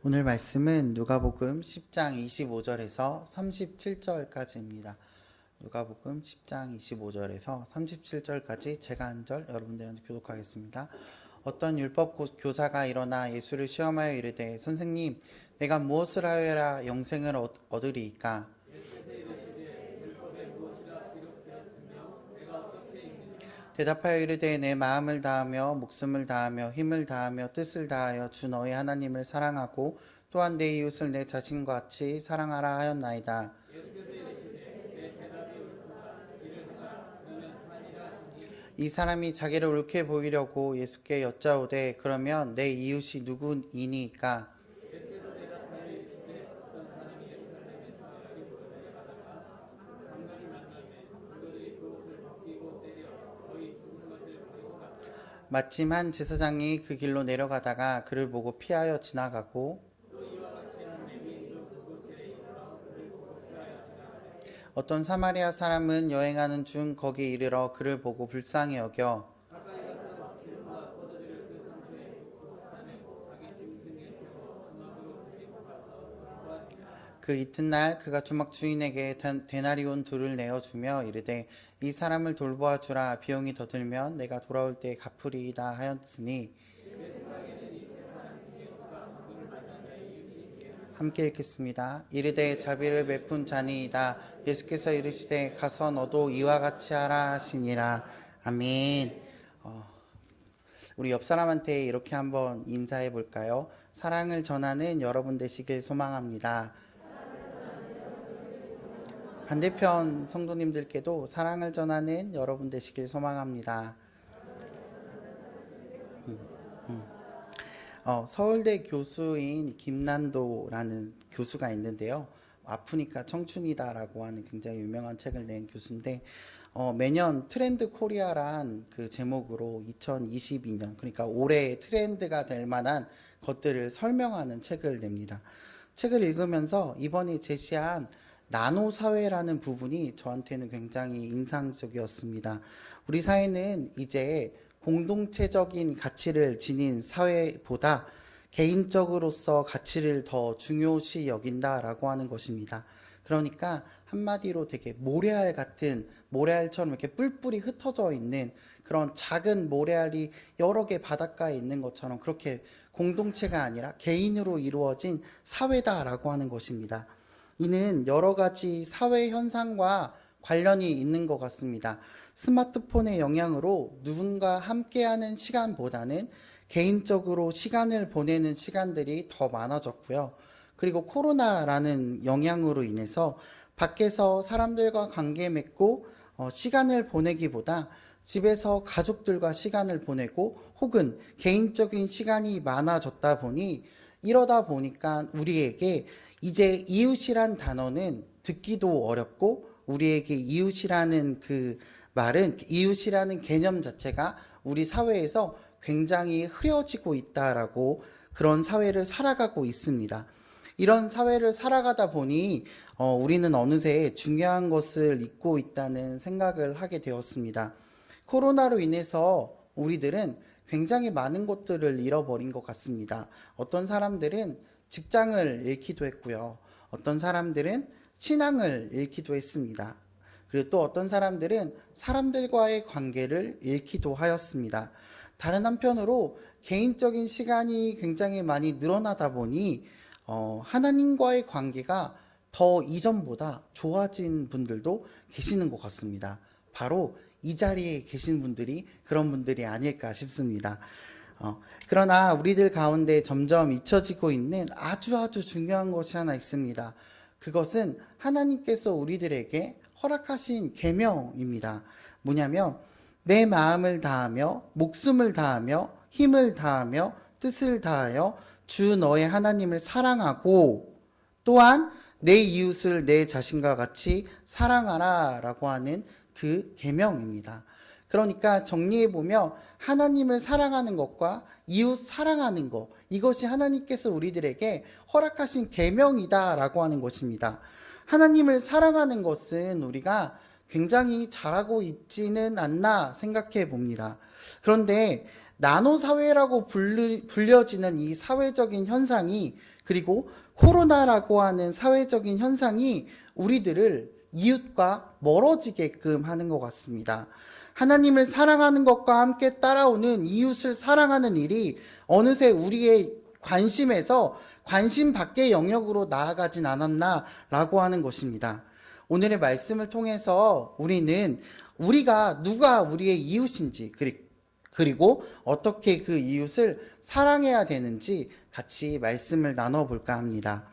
오늘 말씀은 누가복음 10장 25절에서 37절까지입니다. 누가복음 10장 25절에서 37절까지 제가 한 절 여러분들한테 교독하겠습니다. 어떤 율법 교사가 일어나 예수를 시험하여 이르되 선생님 내가 무엇을 하여야 영생을 얻으리이까? 대답하여 이르되 내 마음을 다하며 목숨을 다하며 힘을 다하며 뜻을 다하여 주 너희 하나님을 사랑하고 또한 내 이웃을 내 자신과 같이 사랑하라 하였나이다. 이 사람이 자기를 옳게 보이려고 예수께 여짜오되 그러면 내 이웃이 누구이니까? 마침 한 제사장이 그 길로 내려가다가 그를 보고 피하여 지나가고 어떤 사마리아 사람은 여행하는 중 거기 이르러 그를 보고 불쌍히 여겨 그 이튿날 그가 주막 주인에게 데나리온 둘을 내어주며 이르되 이 사람을 돌보아 주라. 비용이 더 들면 내가 돌아올 때에 갚으리이다 하였으니. 함께 읽겠습니다. 이르되 자비를 베푼 자니이다. 예수께서 이르시되 가서 너도 이와 같이 하라 하시니라. 아멘. 우리 옆 사람한테 이렇게 한번 인사해 볼까요? 사랑을 전하는 여러분 되시길 소망합니다. 반대편 성도님들께도 사랑을 전하는 여러분 되시길 소망합니다. 서울대 교수인 김난도라는 교수가 있는데요. 아프니까 청춘이다라고 하는 굉장히 유명한 책을 낸 교수인데 매년 트렌드 코리아란 그 제목으로 2022년 그러니까 올해의 트렌드가 될 만한 것들을 설명하는 책을 냅니다. 책을 읽으면서 이번에 제시한 나노 사회라는 부분이 저한테는 굉장히 인상적이었습니다. 우리 사회는 이제 공동체적인 가치를 지닌 사회보다 개인적으로서 가치를 더 중요시 여긴다라고 하는 것입니다. 그러니까 한마디로 되게 모래알 같은 모래알처럼 이렇게 뿔뿔이 흩어져 있는 그런 작은 모래알이 여러 개 바닷가에 있는 것처럼 그렇게 공동체가 아니라 개인으로 이루어진 사회다라고 하는 것입니다. 이는 여러 가지 사회 현상과 관련이 있는 것 같습니다. 스마트폰의 영향으로 누군가 함께하는 시간보다는 개인적으로 시간을 보내는 시간들이 더 많아졌고요. 그리고 코로나라는 영향으로 인해서 밖에서 사람들과 관계 맺고 시간을 보내기보다 집에서 가족들과 시간을 보내고 혹은 개인적인 시간이 많아졌다 보니 이러다 보니까 우리에게 이제 이웃이란 단어는 듣기도 어렵고 우리에게 이웃이라는 그 말은 이웃이라는 개념 자체가 우리 사회에서 굉장히 흐려지고 있다라고 그런 사회를 살아가고 있습니다. 이런 사회를 살아가다 보니 우리는 어느새 중요한 것을 잊고 있다는 생각을 하게 되었습니다. 코로나로 인해서 우리들은 굉장히 많은 것들을 잃어버린 것 같습니다. 어떤 사람들은 직장을 잃기도 했고요. 어떤 사람들은 신앙을 잃기도 했습니다. 그리고 또 어떤 사람들은 사람들과의 관계를 잃기도 하였습니다. 다른 한편으로 개인적인 시간이 굉장히 많이 늘어나다 보니 하나님과의 관계가 더 이전보다 좋아진 분들도 계시는 것 같습니다. 바로 이 자리에 계신 분들이 그런 분들이 아닐까 싶습니다. 그러나 우리들 가운데 점점 잊혀지고 있는 아주 중요한 것이 하나 있습니다. 그것은 하나님께서 우리들에게 허락하신 계명입니다. 뭐냐면 내 마음을 다하며 목숨을 다하며 힘을 다하며 뜻을 다하여 주 너의 하나님을 사랑하고 또한 내 이웃을 내 자신과 같이 사랑하라 라고 하는 그 계명입니다. 그러니까 정리해보면 하나님을 사랑하는 것과 이웃 사랑하는 것, 이것이 하나님께서 우리들에게 허락하신 계명이다라고 하는 것입니다. 하나님을 사랑하는 것은 우리가 굉장히 잘하고 있지는 않나 생각해 봅니다. 그런데 나노 사회라고 불려지는 이 사회적인 현상이 그리고 코로나라고 하는 사회적인 현상이 우리들을 이웃과 멀어지게끔 하는 것 같습니다. 하나님을 사랑하는 것과 함께 따라오는 이웃을 사랑하는 일이 어느새 우리의 관심에서 관심 밖의 영역으로 나아가진 않았나라고 하는 것입니다. 오늘의 말씀을 통해서 우리는 누가 우리의 이웃인지 그리고 어떻게 그 이웃을 사랑해야 되는지 같이 말씀을 나눠볼까 합니다.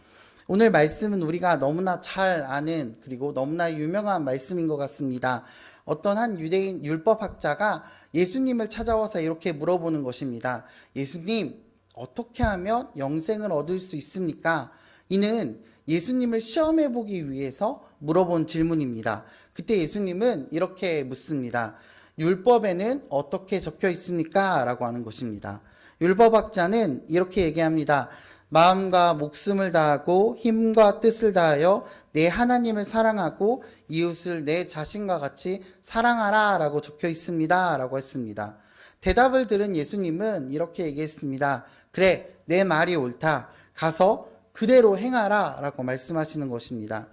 오늘 말씀은 우리가 너무나 잘 아는 그리고 너무나 유명한 말씀인 것 같습니다. 어떤 한 유대인 율법학자가 예수님을 찾아와서 이렇게 물어보는 것입니다. 예수님, 어떻게 하면 영생을 얻을 수 있습니까? 이는 예수님을 시험해 보기 위해서 물어본 질문입니다. 그때 예수님은 이렇게 묻습니다. 율법에는 어떻게 적혀 있습니까? 라고 하는 것입니다. 율법학자는 이렇게 얘기합니다. 마음과 목숨을 다하고 힘과 뜻을 다하여 내 하나님을 사랑하고 이웃을 내 자신과 같이 사랑하라 라고 적혀 있습니다. 라고 했습니다. 대답을 들은 예수님은 이렇게 얘기했습니다. 그래, 내 말이 옳다. 가서 그대로 행하라 라고 말씀하시는 것입니다.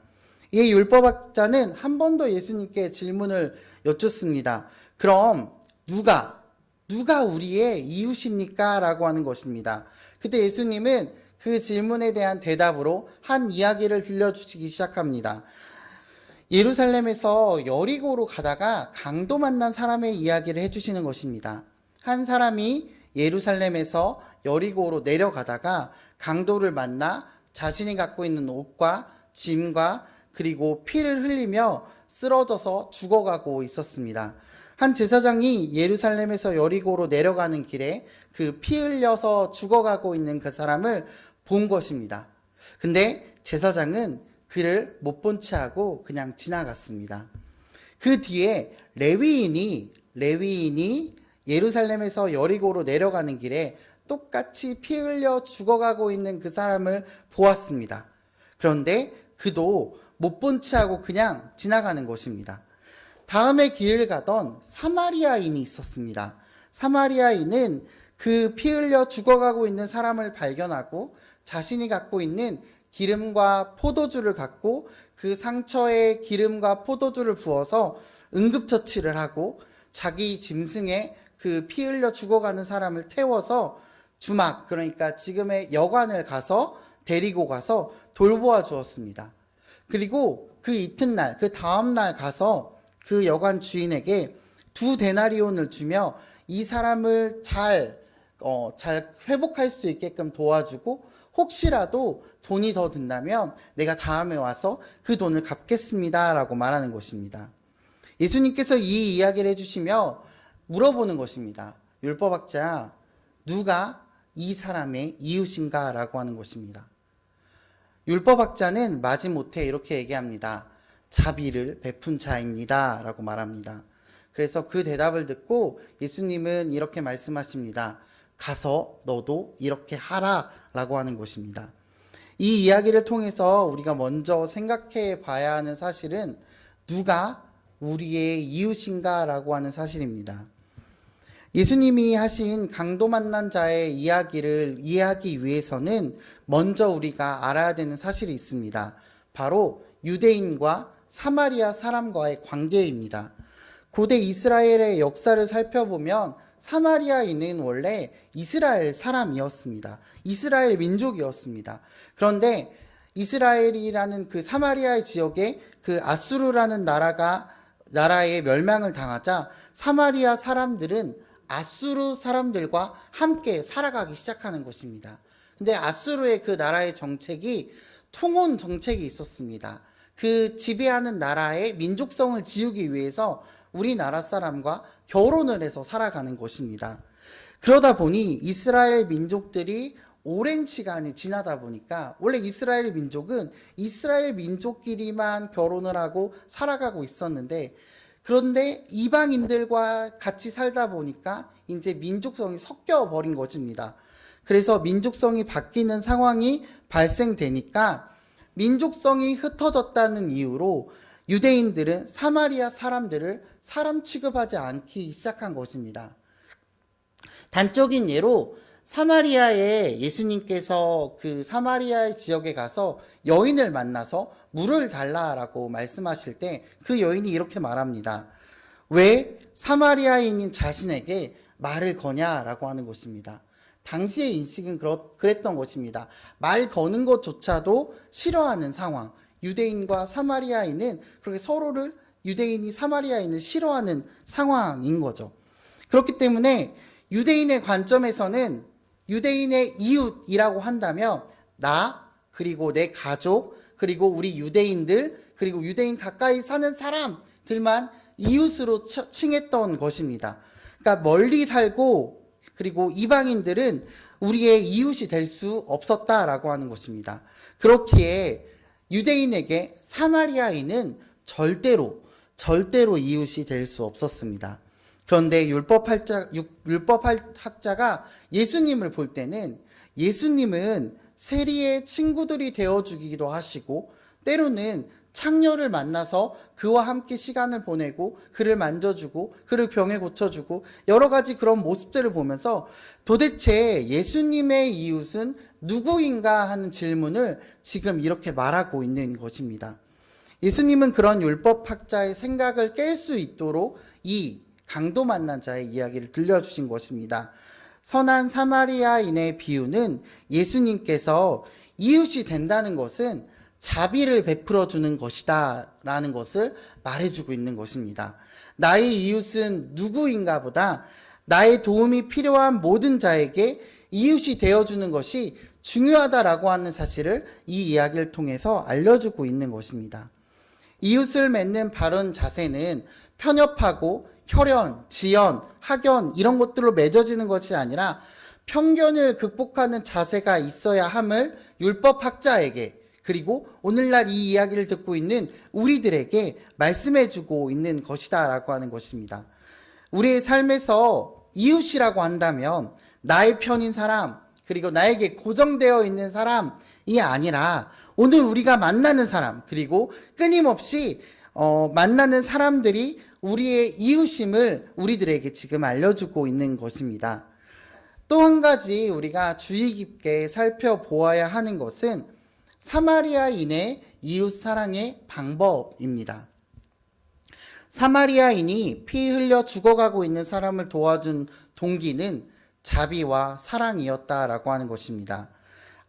이 율법학자는 한 번 더 예수님께 질문을 여쭙습니다. 그럼 누가 우리의 이웃입니까? 라고 하는 것입니다. 그때 예수님은 그 질문에 대한 대답으로 한 이야기를 들려주시기 시작합니다. 예루살렘에서 여리고로 가다가 강도 만난 사람의 이야기를 해주시는 것입니다. 한 사람이 예루살렘에서 여리고로 내려가다가 강도를 만나 자신이 갖고 있는 옷과 짐과 그리고 피를 흘리며 쓰러져서 죽어가고 있었습니다. 한 제사장이 예루살렘에서 여리고로 내려가는 길에 그 피 흘려서 죽어가고 있는 그 사람을 본 것입니다. 근데 제사장은 그를 못 본 채 하고 그냥 지나갔습니다. 그 뒤에 레위인이 예루살렘에서 여리고로 내려가는 길에 똑같이 피 흘려 죽어가고 있는 그 사람을 보았습니다. 그런데 그도 못 본 채 하고 그냥 지나가는 것입니다. 다음에 길을 가던 사마리아인이 있었습니다. 사마리아인은 그 피 흘려 죽어가고 있는 사람을 발견하고 자신이 갖고 있는 기름과 포도주를 갖고 그 상처에 기름과 포도주를 부어서 응급처치를 하고 자기 짐승에 그 피 흘려 죽어가는 사람을 태워서 주막, 그러니까 지금의 여관을 가서 데리고 가서 돌보아 주었습니다. 그리고 그 이튿날, 그 다음날 가서 그 여관 주인에게 2데나리온을 주며 이 사람을 잘 회복할 수 있게끔 도와주고 혹시라도 돈이 더 든다면 내가 다음에 와서 그 돈을 갚겠습니다 라고 말하는 것입니다. 예수님께서 이 이야기를 해주시며 물어보는 것입니다. 율법학자, 누가 이 사람의 이웃인가? 라고 하는 것입니다. 율법학자는 마지못해 이렇게 얘기합니다. 자비를 베푼 자입니다 라고 말합니다. 그래서 그 대답을 듣고 예수님은 이렇게 말씀하십니다. 가서 너도 이렇게 하라 라고 하는 것입니다. 이 이야기를 통해서 우리가 먼저 생각해 봐야 하는 사실은 누가 우리의 이웃인가 라고 하는 사실입니다. 예수님이 하신 강도 만난 자의 이야기를 이해하기 위해서는 먼저 우리가 알아야 되는 사실이 있습니다. 바로 유대인과 사마리아 사람과의 관계입니다. 고대 이스라엘의 역사를 살펴보면 사마리아인은 원래 이스라엘 사람이었습니다. 이스라엘 민족이었습니다. 그런데 이스라엘이라는 그 사마리아 지역에 그 아수르라는 나라의 멸망을 당하자 사마리아 사람들은 아수르 사람들과 함께 살아가기 시작하는 것입니다. 근데 아수르의 그 나라의 정책이 통혼 정책이 있었습니다. 그 지배하는 나라의 민족성을 지우기 위해서 우리나라 사람과 결혼을 해서 살아가는 것입니다. 그러다 보니 이스라엘 민족들이 오랜 시간이 지나다 보니까 원래 이스라엘 민족은 이스라엘 민족끼리만 결혼을 하고 살아가고 있었는데 그런데 이방인들과 같이 살다 보니까 이제 민족성이 섞여 버린 것입니다. 그래서 민족성이 바뀌는 상황이 발생되니까 민족성이 흩어졌다는 이유로 유대인들은 사마리아 사람들을 사람 취급하지 않기 시작한 것입니다. 단적인 예로 사마리아에 예수님께서 그 사마리아 지역에 가서 여인을 만나서 물을 달라라고 말씀하실 때 그 여인이 이렇게 말합니다. 왜 사마리아인인 자신에게 말을 거냐라고 하는 것입니다. 당시의 인식은 그랬던 것입니다. 말 거는 것조차도 싫어하는 상황. 유대인과 사마리아인은 그렇게 서로를, 유대인이 사마리아인을 싫어하는 상황인 거죠. 그렇기 때문에 유대인의 관점에서는 유대인의 이웃이라고 한다면 나, 그리고 내 가족, 그리고 우리 유대인들, 그리고 유대인 가까이 사는 사람들만 이웃으로 칭했던 것입니다. 그러니까 멀리 살고 그리고 이방인들은 우리의 이웃이 될 수 없었다라고 하는 것입니다. 그렇기에 유대인에게 사마리아인은 절대로 이웃이 될 수 없었습니다. 그런데 율법학자가 예수님을 볼 때는 예수님은 세리의 친구들이 되어주기도 하시고 때로는 창녀를 만나서 그와 함께 시간을 보내고 그를 만져주고 그를 병에 고쳐주고 여러 가지 그런 모습들을 보면서 도대체 예수님의 이웃은 누구인가 하는 질문을 지금 이렇게 말하고 있는 것입니다. 예수님은 그런 율법학자의 생각을 깰 수 있도록 이 강도 만난 자의 이야기를 들려주신 것입니다. 선한 사마리아인의 비유는 예수님께서 이웃이 된다는 것은 자비를 베풀어 주는 것이다 라는 것을 말해주고 있는 것입니다. 나의 이웃은 누구인가 보다 나의 도움이 필요한 모든 자에게 이웃이 되어주는 것이 중요하다라고 하는 사실을 이 이야기를 통해서 알려주고 있는 것입니다. 이웃을 맺는 바른 자세는 편협하고 혈연, 지연, 학연 이런 것들로 맺어지는 것이 아니라 편견을 극복하는 자세가 있어야 함을 율법학자에게 그리고 오늘날 이 이야기를 듣고 있는 우리들에게 말씀해주고 있는 것이다 라고 하는 것입니다. 우리의 삶에서 이웃이라고 한다면 나의 편인 사람 그리고 나에게 고정되어 있는 사람이 아니라 오늘 우리가 만나는 사람 그리고 끊임없이 만나는 사람들이 우리의 이웃임을 우리들에게 지금 알려주고 있는 것입니다. 또 한 가지 우리가 주의 깊게 살펴보아야 하는 것은 사마리아인의 이웃 사랑의 방법입니다. 사마리아인이 피 흘려 죽어가고 있는 사람을 도와준 동기는 자비와 사랑이었다라고 하는 것입니다.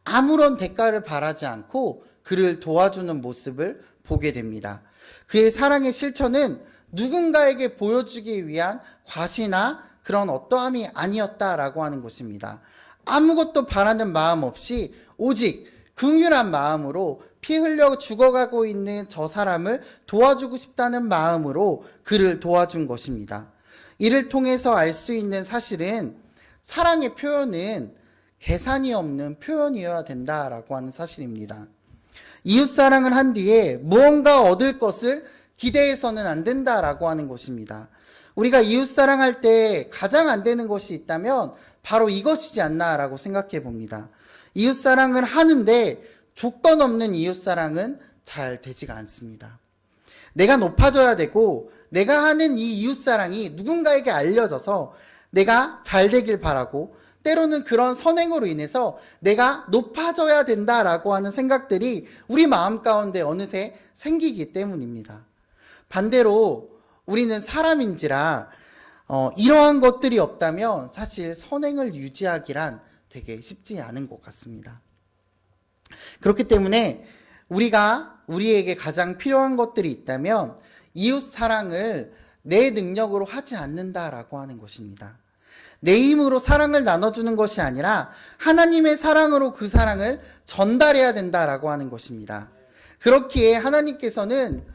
아무런 대가를 바라지 않고 그를 도와주는 모습을 보게 됩니다. 그의 사랑의 실천은 누군가에게 보여주기 위한 과시나 그런 어떠함이 아니었다라고 하는 것입니다. 아무것도 바라는 마음 없이 오직 긍휼한 마음으로 피 흘려 죽어가고 있는 저 사람을 도와주고 싶다는 마음으로 그를 도와준 것입니다. 이를 통해서 알 수 있는 사실은 사랑의 표현은 계산이 없는 표현이어야 된다라고 하는 사실입니다. 이웃사랑을 한 뒤에 무언가 얻을 것을 기대해서는 안 된다라고 하는 것입니다. 우리가 이웃사랑할 때 가장 안 되는 것이 있다면 바로 이것이지 않나라고 생각해 봅니다. 이웃사랑을 하는데 조건 없는 이웃사랑은 잘 되지가 않습니다. 내가 높아져야 되고 내가 하는 이 이웃사랑이 누군가에게 알려져서 내가 잘 되길 바라고 때로는 그런 선행으로 인해서 내가 높아져야 된다라고 하는 생각들이 우리 마음 가운데 어느새 생기기 때문입니다. 반대로 우리는 사람인지라 이러한 것들이 없다면 사실 선행을 유지하기란 되게 쉽지 않은 것 같습니다. 그렇기 때문에 우리가 우리에게 가장 필요한 것들이 있다면 이웃 사랑을 내 능력으로 하지 않는다라고 하는 것입니다. 내 힘으로 사랑을 나눠주는 것이 아니라 하나님의 사랑으로 그 사랑을 전달해야 된다라고 하는 것입니다. 그렇기에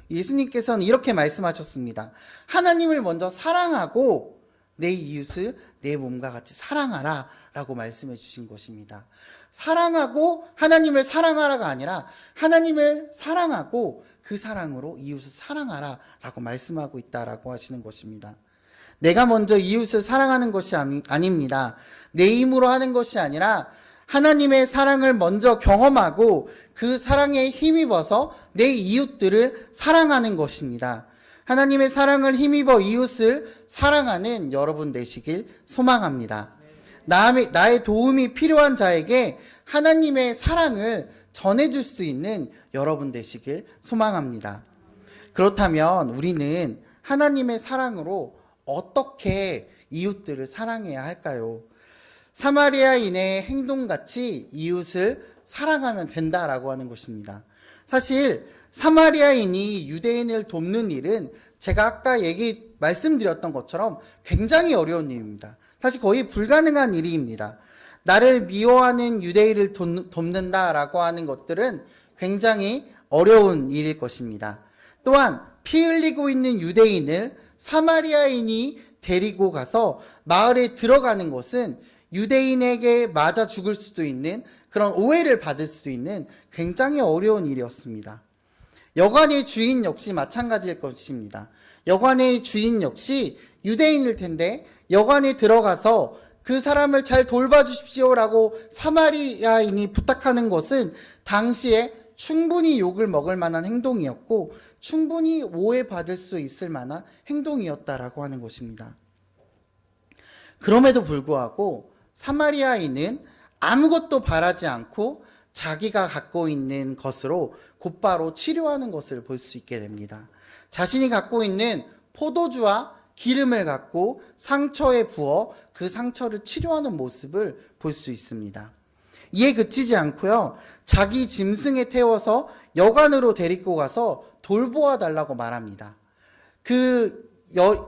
예수님께서는 이렇게 말씀하셨습니다. 하나님을 먼저 사랑하고 내 이웃을 내 몸과 같이 사랑하라 라고 말씀해 주신 것입니다. 사랑하고 하나님을 사랑하라가 아니라 하나님을 사랑하고 그 사랑으로 이웃을 사랑하라 라고 말씀하고 있다라고 하시는 것입니다. 내가 먼저 이웃을 사랑하는 것이 아닙니다. 내 힘으로 하는 것이 아니라 하나님의 사랑을 먼저 경험하고 그 사랑에 힘입어서 내 이웃들을 사랑하는 것입니다. 하나님의 사랑을 힘입어 이웃을 사랑하는 여러분 되시길 소망합니다. 나의 도움이 필요한 자에게 하나님의 사랑을 전해줄 수 있는 여러분 되시길 소망합니다. 그렇다면 우리는 하나님의 사랑으로 어떻게 이웃들을 사랑해야 할까요? 사마리아인의 행동같이 이웃을 사랑하면 된다라고 하는 것입니다. 사실 사마리아인이 유대인을 돕는 일은 제가 아까 말씀드렸던 것처럼 굉장히 어려운 일입니다. 사실 거의 불가능한 일입니다. 나를 미워하는 유대인을 돕는다라고 하는 것들은 굉장히 어려운 일일 것입니다. 또한 피 흘리고 있는 유대인을 사마리아인이 데리고 가서 마을에 들어가는 것은 유대인에게 맞아 죽을 수도 있는 그런 오해를 받을 수도 있는 굉장히 어려운 일이었습니다. 여관의 주인 역시 마찬가지일 것입니다. 여관의 주인 역시 유대인일 텐데 여관에 들어가서 그 사람을 잘 돌봐주십시오라고 사마리아인이 부탁하는 것은 당시에 충분히 욕을 먹을 만한 행동이었고 충분히 오해받을 수 있을 만한 행동이었다라고 하는 것입니다. 그럼에도 불구하고 사마리아인은 아무것도 바라지 않고 자기가 갖고 있는 것으로 곧바로 치료하는 것을 볼 수 있게 됩니다. 자신이 갖고 있는 포도주와 기름을 갖고 상처에 부어 그 상처를 치료하는 모습을 볼 수 있습니다. 이에 그치지 않고요. 자기 짐승에 태워서 여관으로 데리고 가서 돌보아 달라고 말합니다.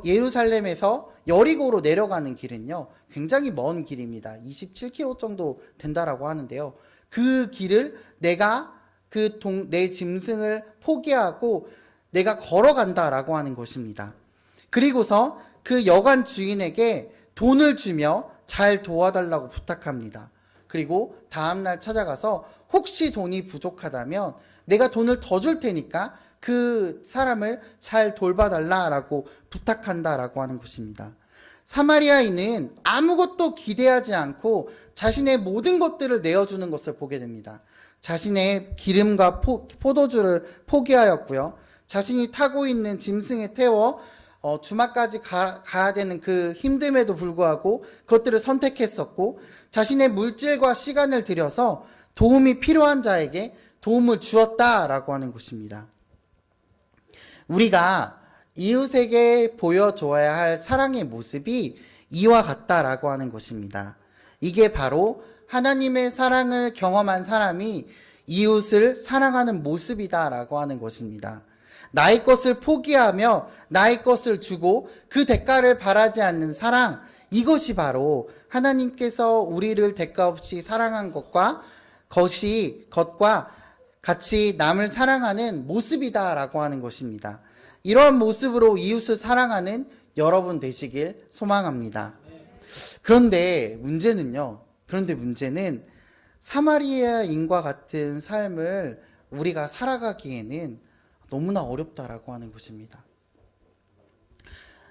예루살렘에서 여리고로 내려가는 길은요. 굉장히 먼 길입니다. 27km 정도 된다라고 하는데요. 그 길을 내가 내 짐승을 포기하고 내가 걸어간다라고 하는 것입니다. 그리고서 그 여관 주인에게 돈을 주며 잘 도와달라고 부탁합니다. 그리고 다음날 찾아가서 혹시 돈이 부족하다면 내가 돈을 더 줄 테니까 그 사람을 잘 돌봐달라라고 부탁한다라고 하는 것입니다. 사마리아인은 아무것도 기대하지 않고 자신의 모든 것들을 내어주는 것을 보게 됩니다. 자신의 기름과 포도주를 포기하였고요. 자신이 타고 있는 짐승에 태워 주막까지 가야 되는 그 힘듦에도 불구하고 그것들을 선택했었고 자신의 물질과 시간을 들여서 도움이 필요한 자에게 도움을 주었다라고 하는 것입니다. 우리가 이웃에게 보여줘야 할 사랑의 모습이 이와 같다라고 하는 것입니다. 이게 바로 하나님의 사랑을 경험한 사람이 이웃을 사랑하는 모습이다라고 하는 것입니다. 나의 것을 포기하며 나의 것을 주고 그 대가를 바라지 않는 사랑, 이것이 바로 하나님께서 우리를 대가 없이 사랑한 것과 같이 남을 사랑하는 모습이다라고 하는 것입니다. 이러한 모습으로 이웃을 사랑하는 여러분 되시길 소망합니다. 그런데 문제는 사마리아인과 같은 삶을 우리가 살아가기에는 너무나 어렵다라고 하는 것입니다.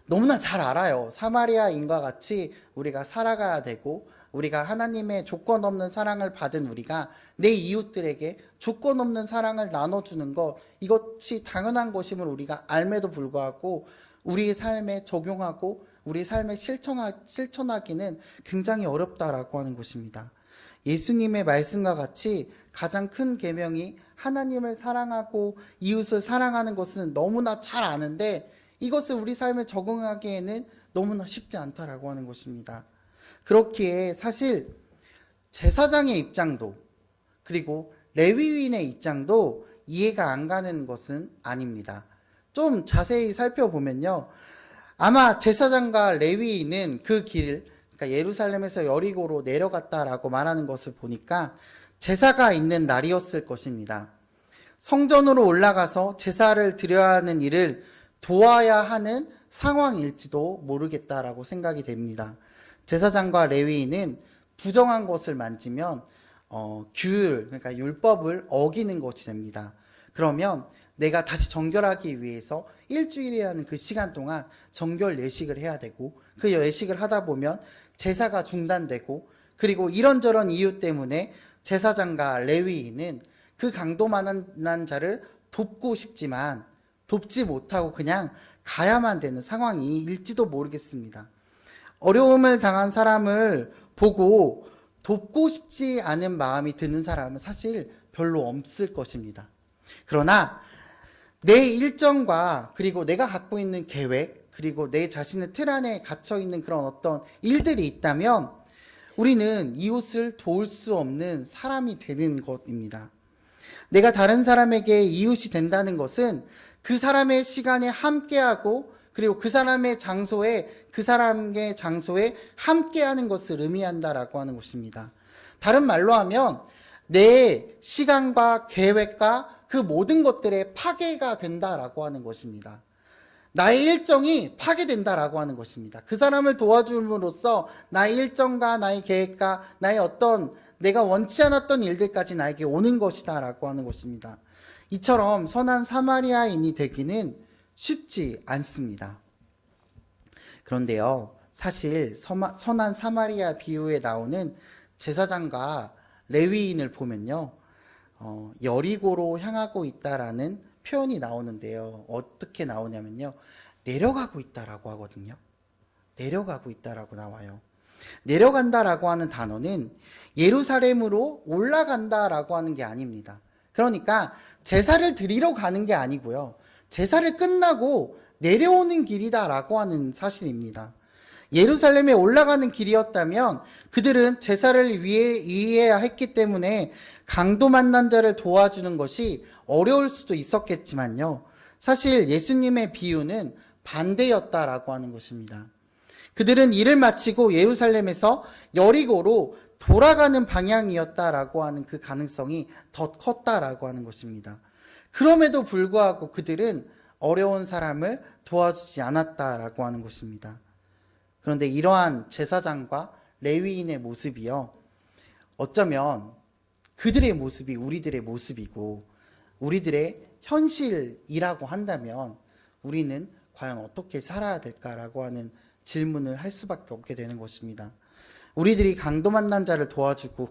너무나 잘 알아요. 사마리아인과 같이 우리가 살아가야 되고 우리가 하나님의 조건 없는 사랑을 받은 우리가 내 이웃들에게 조건 없는 사랑을 나눠주는 것, 이것이 당연한 것임을 우리가 알매도 불구하고 우리의 삶에 적용하고 우리 삶에 실천하기는 굉장히 어렵다라고 하는 것입니다. 예수님의 말씀과 같이 가장 큰 계명이 하나님을 사랑하고 이웃을 사랑하는 것은 너무나 잘 아는데 이것을 우리 삶에 적용하기에는 너무나 쉽지 않다라고 하는 것입니다. 그렇기에 사실 제사장의 입장도 그리고 레위인의 입장도 이해가 안 가는 것은 아닙니다. 좀 자세히 살펴보면요. 아마 제사장과 레위인은 그 길을 그러니까 예루살렘에서 여리고로 내려갔다라고 말하는 것을 보니까 제사가 있는 날이었을 것입니다. 성전으로 올라가서 제사를 드려야 하는 일을 도와야 하는 상황일지도 모르겠다라고 생각이 됩니다. 제사장과 레위인은 부정한 것을 만지면 그러니까 율법을 어기는 것이 됩니다. 그러면 내가 다시 정결하기 위해서 일주일이라는 그 시간 동안 정결 예식을 해야 되고 그 예식을 하다 보면 제사가 중단되고 그리고 이런저런 이유 때문에 제사장과 레위인은 그 강도만한 자를 돕고 싶지만 돕지 못하고 그냥 가야만 되는 상황이 일지도 모르겠습니다. 어려움을 당한 사람을 보고 돕고 싶지 않은 마음이 드는 사람은 사실 별로 없을 것입니다. 그러나 내 일정과 그리고 내가 갖고 있는 계획 그리고 내 자신의 틀 안에 갇혀 있는 그런 어떤 일들이 있다면 우리는 이웃을 도울 수 없는 사람이 되는 것입니다. 내가 다른 사람에게 이웃이 된다는 것은 그 사람의 시간에 함께하고 그리고 그 사람의 장소에 함께하는 것을 의미한다라고 하는 것입니다. 다른 말로 하면 내 시간과 계획과 그 모든 것들에 파괴가 된다라고 하는 것입니다. 나의 일정이 파괴된다라고 하는 것입니다. 그 사람을 도와줌으로써 나의 일정과 나의 계획과 나의 어떤 내가 원치 않았던 일들까지 나에게 오는 것이다라고 하는 것입니다. 이처럼 선한 사마리아인이 되기는 쉽지 않습니다. 그런데요, 사실 선한 사마리아 비유에 나오는 제사장과 레위인을 보면요, 여리고로 향하고 있다라는 표현이 나오는데요. 어떻게 나오냐면요, 내려가고 있다라고 하거든요. 내려가고 있다라고 나와요. 내려간다라고 하는 단어는 예루살렘으로 올라간다라고 하는 게 아닙니다. 그러니까 제사를 드리러 가는 게 아니고요, 제사를 끝나고 내려오는 길이다라고 하는 사실입니다. 예루살렘에 올라가는 길이었다면 그들은 제사를 위해야 했기 때문에 강도 만난 자를 도와주는 것이 어려울 수도 있었겠지만요, 사실 예수님의 비유는 반대였다라고 하는 것입니다. 그들은 일을 마치고 예루살렘에서 여리고로 돌아가는 방향이었다라고 하는 그 가능성이 더 컸다라고 하는 것입니다. 그럼에도 불구하고 그들은 어려운 사람을 도와주지 않았다라고 하는 것입니다. 그런데 이러한 제사장과 레위인의 모습이요, 어쩌면 그들의 모습이 우리들의 모습이고 우리들의 현실이라고 한다면 우리는 과연 어떻게 살아야 될까라고 하는 질문을 할 수밖에 없게 되는 것입니다. 우리들이 강도 만난 자를 도와주고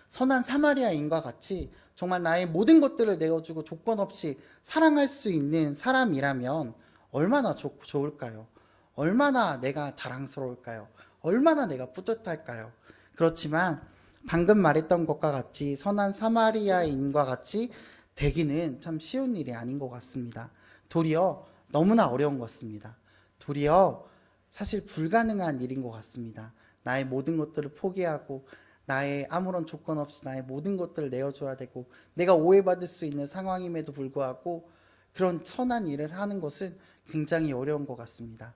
선한 사마리아인과 같이 정말 나의 모든 것들을 내어주고 조건 없이 사랑할 수 있는 사람이라면 얼마나 좋을까요? 얼마나 내가 자랑스러울까요? 얼마나 내가 뿌듯할까요? 그렇지만 방금 말했던 것과 같이 선한 사마리아인과 같이 되기는 참 쉬운 일이 아닌 것 같습니다. 도리어 너무나 어려운 것 같습니다. 도리어 사실 불가능한 일인 것 같습니다. 나의 모든 것들을 포기하고 나의 아무런 조건 없이 나의 모든 것들을 내어줘야 되고 내가 오해받을 수 있는 상황임에도 불구하고 그런 선한 일을 하는 것은 굉장히 어려운 것 같습니다.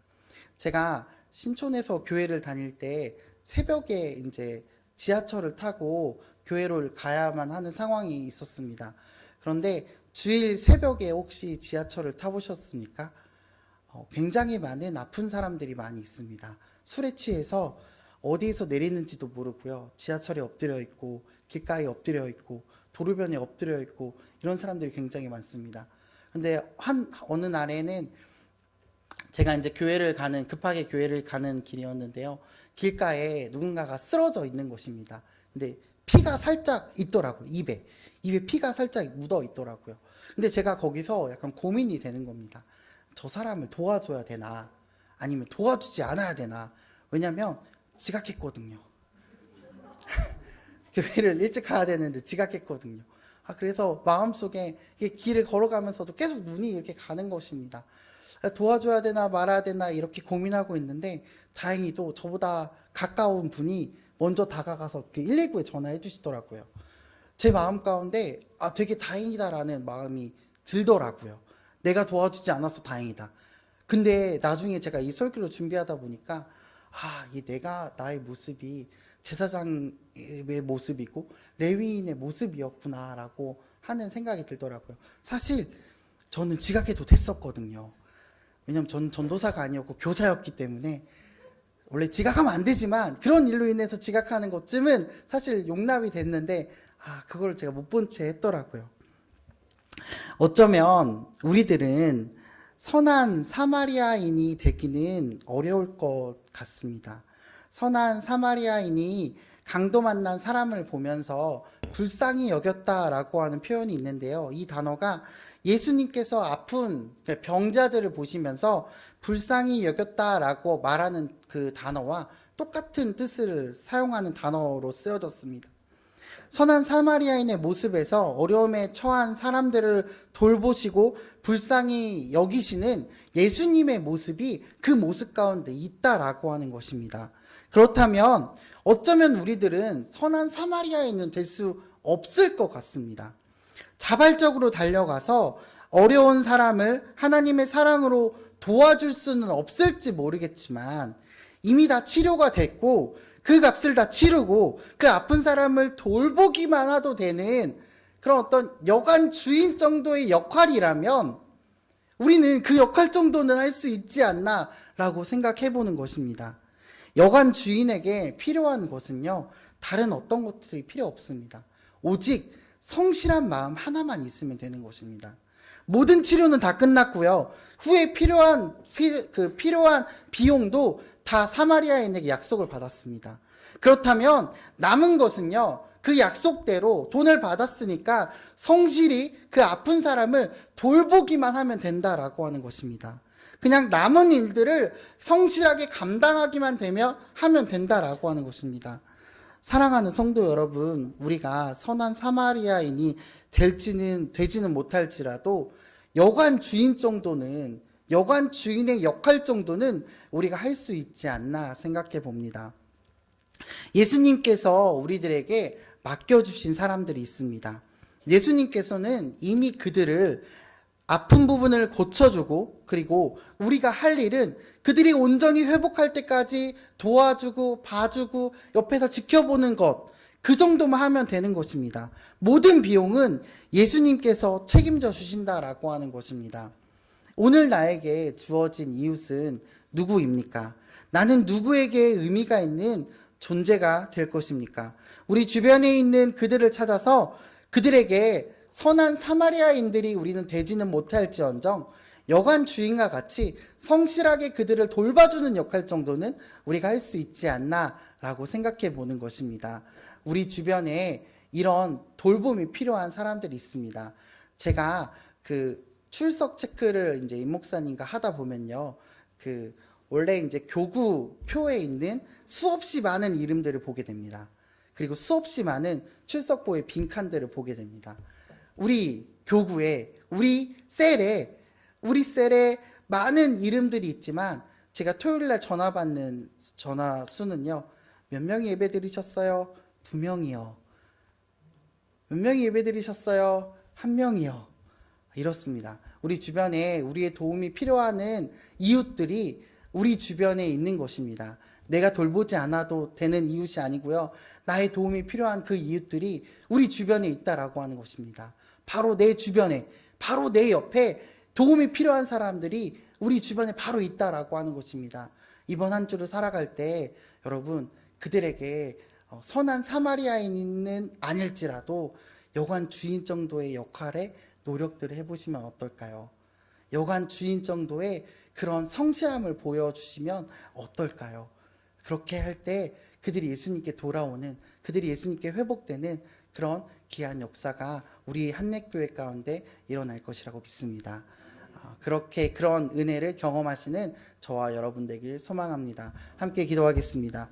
제가 신촌에서 교회를 다닐 때 새벽에 이제 지하철을 타고 교회를 가야만 하는 상황이 있었습니다. 그런데 주일 새벽에 혹시 지하철을 타보셨습니까? 굉장히 많은 아픈 사람들이 많이 있습니다. 술에 취해서 어디에서 내리는지도 모르고요, 지하철에 엎드려 있고 길가에 엎드려 있고 도로변에 엎드려 있고 이런 사람들이 굉장히 많습니다. 근데 어느 날에는 제가 이제 급하게 교회를 가는 길이었는데요, 길가에 누군가가 쓰러져 있는 것입니다. 근데 피가 살짝 있더라고요. 입에 피가 살짝 묻어 있더라고요. 근데 제가 거기서 약간 고민이 되는 겁니다. 저 사람을 도와줘야 되나 아니면 도와주지 않아야 되나. 왜냐면 지각했거든요. 교회를 일찍 가야 되는데 지각했거든요. 그래서 마음속에 길을 걸어가면서도 계속 눈이 이렇게 가는 것입니다. 도와줘야 되나 말아야 되나 이렇게 고민하고 있는데 다행히도 저보다 가까운 분이 먼저 다가가서 119에 전화해 주시더라고요. 제 마음 가운데 되게 다행이다라는 마음이 들더라고요. 내가 도와주지 않아서 다행이다. 근데 나중에 제가 이 설교를 준비하다 보니까 나의 모습이 제사장의 모습이고 레위인의 모습이었구나라고 하는 생각이 들더라고요. 사실 저는 지각해도 됐었거든요. 왜냐면 저는 전도사가 아니었고 교사였기 때문에 원래 지각하면 안 되지만 그런 일로 인해서 지각하는 것쯤은 사실 용납이 됐는데 그걸 제가 못 본 채 했더라고요. 어쩌면 우리들은 선한 사마리아인이 되기는 어려울 것 같습니다. 선한 사마리아인이 강도 만난 사람을 보면서 불쌍히 여겼다라고 하는 표현이 있는데요. 이 단어가 예수님께서 아픈 병자들을 보시면서 불쌍히 여겼다라고 말하는 그 단어와 똑같은 뜻을 사용하는 단어로 쓰여졌습니다. 선한 사마리아인의 모습에서 어려움에 처한 사람들을 돌보시고 불쌍히 여기시는 예수님의 모습이 그 모습 가운데 있다라고 하는 것입니다. 그렇다면 어쩌면 우리들은 선한 사마리아인은 될 수 없을 것 같습니다. 자발적으로 달려가서 어려운 사람을 하나님의 사랑으로 도와줄 수는 없을지 모르겠지만 이미 다 치료가 됐고 그 값을 다 치르고 그 아픈 사람을 돌보기만 해도 되는 그런 어떤 여관 주인 정도의 역할이라면 우리는 그 역할 정도는 할 수 있지 않나라고 생각해 보는 것입니다. 여관 주인에게 필요한 것은요, 다른 어떤 것들이 필요 없습니다. 오직 성실한 마음 하나만 있으면 되는 것입니다. 모든 치료는 다 끝났고요. 후에 필요한 비용도 다 사마리아인에게 약속을 받았습니다. 그렇다면 남은 것은요, 그 약속대로 돈을 받았으니까 성실히 그 아픈 사람을 돌보기만 하면 된다라고 하는 것입니다. 그냥 남은 일들을 성실하게 감당하기만 하면 된다라고 하는 것입니다. 사랑하는 성도 여러분, 우리가 선한 사마리아인이 되지는 못할지라도 여관 주인 정도는, 여관 주인의 역할 정도는 우리가 할 수 있지 않나 생각해 봅니다. 예수님께서 우리들에게 맡겨주신 사람들이 있습니다. 예수님께서는 이미 그들을 아픈 부분을 고쳐주고, 그리고 우리가 할 일은 그들이 온전히 회복할 때까지 도와주고 봐주고 옆에서 지켜보는 것, 그 정도만 하면 되는 것입니다. 모든 비용은 예수님께서 책임져 주신다라고 하는 것입니다. 오늘 나에게 주어진 이웃은 누구입니까? 나는 누구에게 의미가 있는 존재가 될 것입니까? 우리 주변에 있는 그들을 찾아서 그들에게 선한 사마리아인들이 우리는 되지는 못할지언정 여관 주인과 같이 성실하게 그들을 돌봐주는 역할 정도는 우리가 할 수 있지 않나라고 생각해 보는 것입니다. 우리 주변에 이런 돌봄이 필요한 사람들이 있습니다. 제가 그 출석 체크를 이제 임 목사님과 하다 보면요, 원래 이제 교구 표에 있는 수없이 많은 이름들을 보게 됩니다. 그리고 수없이 많은 출석부의 빈칸들을 보게 됩니다. 우리 교구에, 우리 셀에 많은 이름들이 있지만 제가 토요일날 전화 받는 전화 수는요, 몇 명이 예배 드리셨어요? 2명이요. 몇 명이 예배 드리셨어요? 1명이요. 이렇습니다. 우리 주변에 우리의 도움이 필요한 이웃들이 우리 주변에 있는 것입니다. 내가 돌보지 않아도 되는 이웃이 아니고요, 나의 도움이 필요한 그 이웃들이 우리 주변에 있다라고 하는 것입니다. 바로 내 주변에, 바로 내 옆에 도움이 필요한 사람들이 우리 주변에 바로 있다라고 하는 것입니다. 이번 한 주를 살아갈 때 여러분, 그들에게 선한 사마리아인은 아닐지라도 여관 주인 정도의 역할에 노력들을 해보시면 어떨까요? 여관 주인 정도의 그런 성실함을 보여주시면 어떨까요? 그렇게 할 때 그들이 예수님께 돌아오는, 그들이 예수님께 회복되는 그런 귀한 역사가 우리 한례교회 가운데 일어날 것이라고 믿습니다. 그렇게 그런 은혜를 경험하시는 저와 여러분 되길 소망합니다. 함께 기도하겠습니다.